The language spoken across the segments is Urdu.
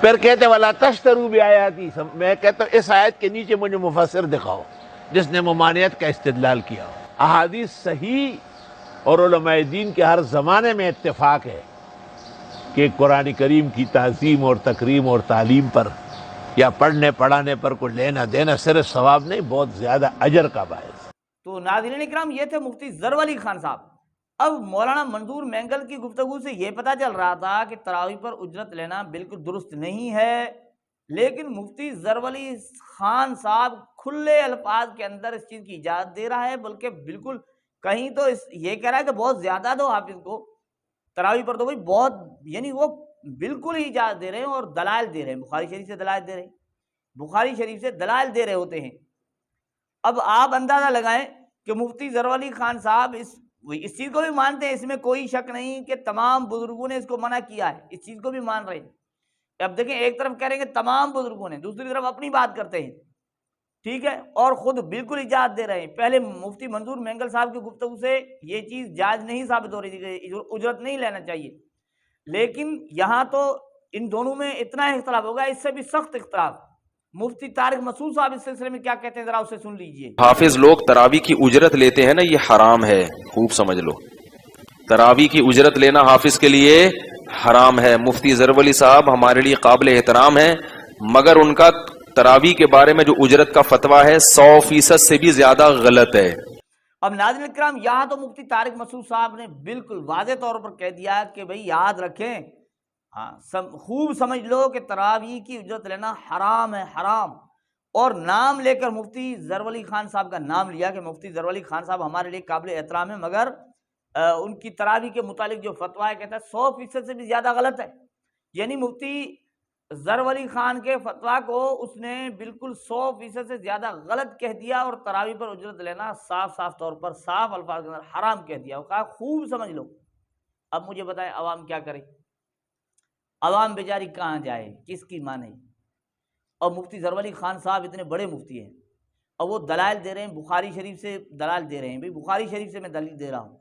پھر کہتے ولا تشتروا بآیاتی، میں کہتا ہوں اس آیت کے نیچے مجھے مفسر دکھاؤ جس نے ممانعت کا استدلال کیا ہو۔ احادیث صحیح اور علماء دین کے ہر زمانے میں اتفاق ہے کہ قرآن کریم کی تعظیم اور تکریم اور تعلیم پر یا پڑھنے پڑھانے پر کوئی لینا دینا صرف ثواب نہیں، بہت زیادہ اجر کا باعث۔ تو ناظرین اکرام، یہ تھے مفتی ظفر علی خان صاحب۔ اب مولانا منظور مینگل کی گفتگو سے یہ پتہ چل رہا تھا کہ تراویح پر اجرت لینا بالکل درست نہیں ہے، لیکن مفتی ظفر علی خان صاحب کھلے الفاظ کے اندر اس چیز کی اجازت دے رہا ہے، بلکہ بالکل کہیں تو یہ کہہ رہا ہے کہ بہت زیادہ دو حافظ کو تراویح پر، تو بھائی بہت، یعنی وہ بالکل ہی اجازت دے رہے ہیں اور دلائل دے رہے ہیں، بخاری شریف سے دلائل دے رہے ہیں، بخاری شریف سے دلائل دے رہے ہوتے ہیں۔ اب آپ اندازہ لگائیں کہ مفتی ظفر علی خان صاحب اس چیز کو بھی مانتے ہیں، اس میں کوئی شک نہیں کہ تمام بزرگوں نے اس کو منع کیا ہے، اس چیز کو بھی مان رہے ہیں۔ اب دیکھیں، ایک طرف کہہ رہے ہیں کہ تمام بزرگوں نے، دوسری طرف اپنی بات کرتے ہیں، ٹھیک ہے، اور خود بالکل اجازت دے رہے ہیں۔ پہلے مفتی منظور مینگل صاحب کی گفتگو سے یہ چیز جائز نہیں ثابت ہو رہی تھی کہ اجرت نہیں لینا چاہیے، لیکن یہاں تو ان دونوں میں اتنا اختلاف ہوگا، اس سے بھی سخت اختلاف۔ مفتی طارق مسعود صاحب اس سلسلے میں کیا کہتے ہیں، ذرا اسے سن لیجئے۔ حافظ لوگ تراویح کی اجرت لیتے ہیں نا، یہ حرام ہے، خوب سمجھ لو، تراویح کی اجرت لینا حافظ کے لیے حرام ہے۔ مفتی ظفر علی صاحب ہمارے لیے قابل احترام ہے، مگر ان کا تراویح کے بارے میں جو اجرت کا فتویٰ ہے 100% سے بھی زیادہ غلط ہے۔ اب ناظرین کرام، یہاں تو مفتی طارق مسعود صاحب نے بالکل واضح طور پر کہہ دیا کہ بھئی یاد رکھیں، خوب سمجھ لو کہ تراویح کی اجرت لینا حرام ہے، حرام۔ اور نام لے کر مفتی ظفر علی خان صاحب کا نام لیا کہ مفتی ظفر علی خان صاحب ہمارے لیے قابل احترام ہے، مگر ان کی تراویح کے متعلق جو فتویٰ ہے کہتا ہے 100% سے بھی زیادہ غلط ہے۔ یعنی مفتی ظفر علی خان کے فتویٰ کو اس نے بالکل 100% سے زیادہ غلط کہہ دیا، اور تراویح پر اجرت لینا صاف صاف طور پر، صاف الفاظ کے اندر حرام کہہ دیا۔ وہ کہا خوب سمجھ لو۔ اب مجھے بتائیں عوام کیا کرے، عوام بیچاری کہاں جائے، کس کی مانے؟ اور مفتی ظفر علی خان صاحب اتنے بڑے مفتی ہیں، اور وہ دلائل دے رہے ہیں، بخاری شریف سے دلائل دے رہے ہیں، بھئی بخاری شریف سے میں دلیل دے رہا ہوں۔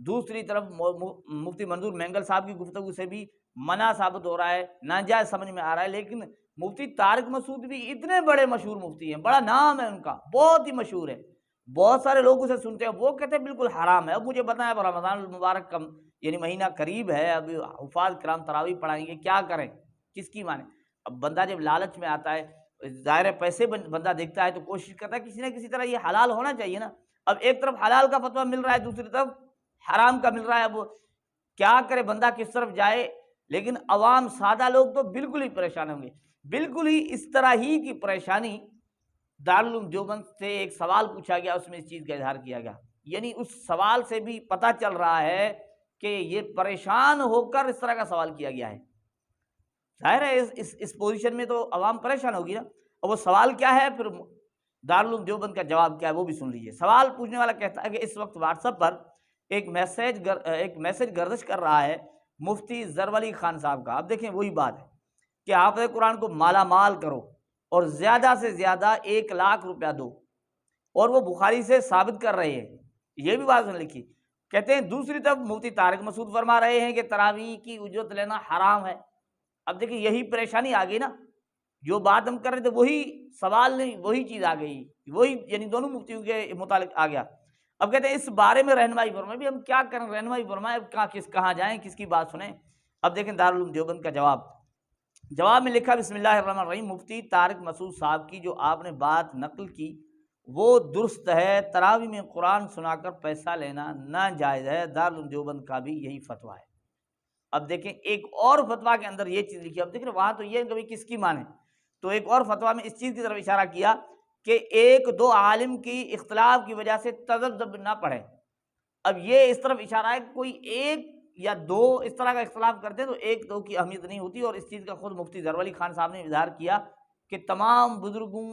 دوسری طرف مفتی منظور مینگل صاحب کی گفتگو سے بھی منع ثابت ہو رہا ہے، ناجائز سمجھ میں آ رہا ہے۔ لیکن مفتی طارق مسعود بھی اتنے بڑے مشہور مفتی ہیں، بڑا نام ہے ان کا، بہت ہی مشہور ہے، بہت سارے لوگ اسے سنتے ہیں، وہ کہتے ہیں بالکل حرام ہے۔ اب مجھے بتائیں، اب رمضان المبارک کا یعنی مہینہ قریب ہے، اب حفاظ کرام تراویح پڑھائیں گے، کیا کریں، کس کی مانے؟ اب بندہ جب لالچ میں آتا ہے، ظاہر پیسے بندہ دیکھتا ہے تو کوشش کرتا ہے کسی نہ کسی طرح یہ حلال ہونا چاہیے نا۔ اب ایک طرف حلال کا فتویٰ مل رہا ہے، دوسری طرف حرام کا مل رہا ہے، اب کیا کرے بندہ، کس طرف جائے؟ لیکن عوام سادہ لوگ تو بالکل ہی پریشان ہوں گے۔ بالکل ہی اس طرح ہی کی پریشانی دارالعلوم دیوبند سے ایک سوال پوچھا گیا، اس میں اس چیز کا اظہار کیا گیا، یعنی اس سوال سے بھی پتہ چل رہا ہے کہ یہ پریشان ہو کر اس طرح کا سوال کیا گیا ہے۔ ظاہر ہے اس پوزیشن میں تو عوام پریشان ہوگی نا۔ اور وہ سوال کیا ہے، پھر دارالعلوم دیوبند کا جواب کیا ہے وہ بھی سن لیجیے۔ سوال پوچھنے والا کہتا ہے کہ اس وقت واٹس ایپ پر ایک میسج گردش کر رہا ہے مفتی ظفر علی خان صاحب کا۔ اب دیکھیں وہی بات ہے کہ حافظ قرآن کو مالا مال کرو اور زیادہ سے زیادہ 1 لاکھ روپیہ دو، اور وہ بخاری سے ثابت کر رہے ہیں، یہ بھی بات سن لکھی۔ کہتے ہیں دوسری طرف مفتی طارق مسعود فرما رہے ہیں کہ تراویح کی اجرت لینا حرام ہے۔ اب دیکھیں یہی پریشانی آ گئی نا، جو بات ہم کر رہے تھے وہی سوال نہیں، وہی چیز آ گئی، وہی یعنی دونوں مفتیوں کے متعلق آ گیا۔ اب کہتے ہیں اس بارے میں رہنمائی فرمائیں، بھی ہم کیا کریں، رہنمائی فرمائیں، کہاں جائیں، کس کی بات سنیں؟ اب دیکھیں دارالعلوم دیوبند کا جواب میں لکھا، بسم اللہ الرحمن الرحیم، مفتی طارق مسعود صاحب کی جو آپ نے بات نقل کی وہ درست ہے، تراویح میں قرآن سنا کر پیسہ لینا ناجائز ہے، دارالعلوم دیوبند کا بھی یہی فتویٰ ہے۔ اب دیکھیں ایک اور فتویٰ کے اندر یہ چیز لکھی، اب دیکھیں وہاں تو یہ کبھی کس کی مانے، تو ایک اور فتویٰ میں اس چیز کی طرف اشارہ کیا کہ 1-2 عالم کی اختلاف کی وجہ سے تذبذب نہ پڑھے۔ اب یہ اس طرف اشارہ ہے کہ کوئی 1 یا 2 اس طرح کا اختلاف کرتے ہیں تو 1-2 کی اہمیت نہیں ہوتی، اور اس چیز کا خود مفتی ظفر علی خان صاحب نے اظہار کیا کہ تمام بزرگوں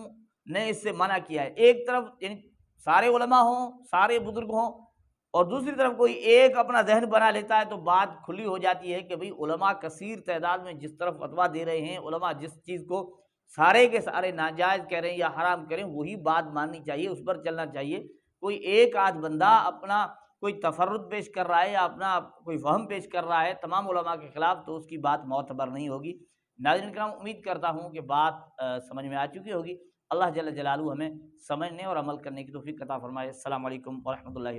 نے اس سے منع کیا ہے۔ ایک طرف یعنی سارے علماء ہوں، سارے بزرگ ہوں، اور دوسری طرف کوئی ایک اپنا ذہن بنا لیتا ہے تو بات کھلی ہو جاتی ہے کہ بھئی علماء کثیر تعداد میں جس طرف فتویٰ دے رہے ہیں، علماء جس چیز کو سارے کے سارے ناجائز کہہ رہے ہیں یا حرام کہہ رہے ہیں، وہی بات ماننی چاہیے، اس پر چلنا چاہیے۔ کوئی ایک آدھ بندہ اپنا کوئی تفرد پیش کر رہا ہے یا اپنا کوئی فہم پیش کر رہا ہے تمام علماء کے خلاف، تو اس کی بات معتبر نہیں ہوگی۔ ناظرین کرام، امید کرتا ہوں کہ بات سمجھ میں آ چکی ہوگی۔ اللہ جل جلالہ ہمیں سمجھنے اور عمل کرنے کی توفیق عطا فرمائے۔ السلام علیکم ورحمۃ اللہ۔